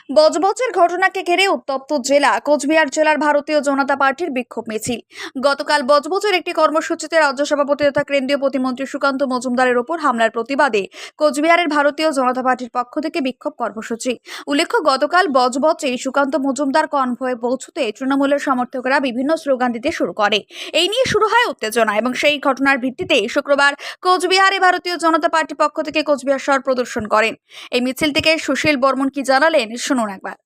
বজবজের ঘটনাকে ঘিরে উত্তপ্ত জেলা কোচবিহার জেলার ভারতীয় জনতা পার্টির বিক্ষোভ মিছিল। গতকাল বজবজের একটি কর্মসূচিতে রাজ্য সভাপতি তথা কেন্দ্রীয় প্রতিমন্ত্রী সুকান্ত মজুমদারের উপর হামলার প্রতিবাদে কোচবিহারের ভারতীয় জনতা পার্টির পক্ষ থেকে বিক্ষোভ কর্মসূচি। উল্লেখ্য, গতকাল বজবজে সুকান্ত মজুমদার কনভয়ে পৌঁছতে তৃণমূলের সমর্থকরা বিভিন্ন স্লোগান দিতে শুরু করে। এই নিয়ে শুরু হয় উত্তেজনা এবং সেই ঘটনার ভিত্তিতে শুক্রবার কোচবিহারে ভারতীয় জনতা পার্টির পক্ষ থেকে কোচবিহার শহর প্রদর্শন করেন। এই মিছিল থেকে সুশীল বর্মন কি জানালেন শুনুন একবার।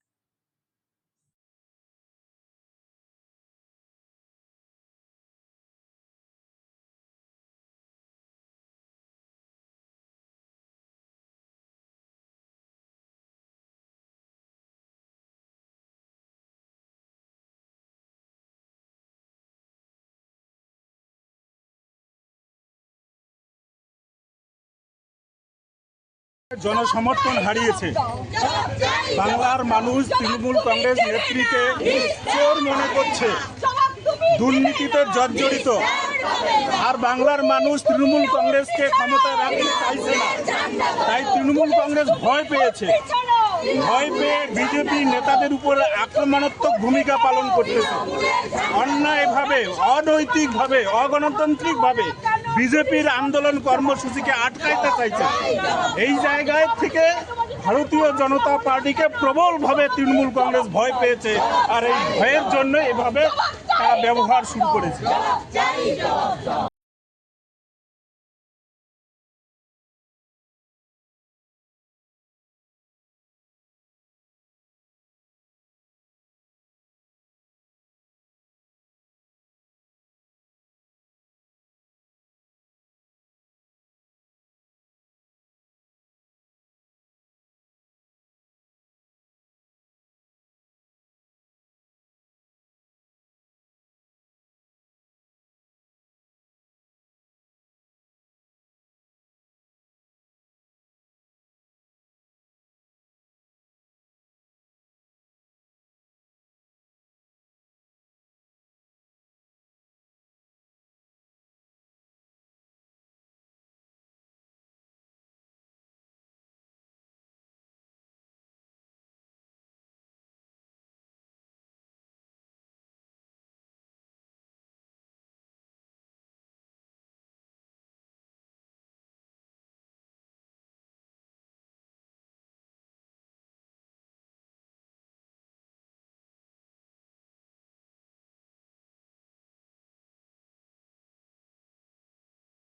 জনসমর্থন হারিয়েছে। বাংলার মানুষ তৃণমূল কংগ্রেস নেত্রীকে চোর মনে করছে, দুর্নীতিতে জর্জরিত। আর বাংলার মানুষ তৃণমূল কংগ্রেসকে ক্ষমতায় রাখতে চাইছে না, তাই তৃণমূল কংগ্রেস ভয় পেয়েছে। ভয় পেয়ে বিজেপি নেতাদের উপরে আক্রমণাত্মক ভূমিকা পালন করতেছে। অন্যায়ভাবে, অনৈতিকভাবে, অগণতান্ত্রিকভাবে বিজেপির আন্দোলন কর্মসূচিকে আটকাইতে চাইছে। এই জায়গায় থেকে ভারতীয় জনতা পার্টিকে প্রবলভাবে তৃণমূল কংগ্রেস ভয় পেয়েছে, আর এই ভয়ের জন্য এভাবে তারা ব্যবহার শুরু করেছে।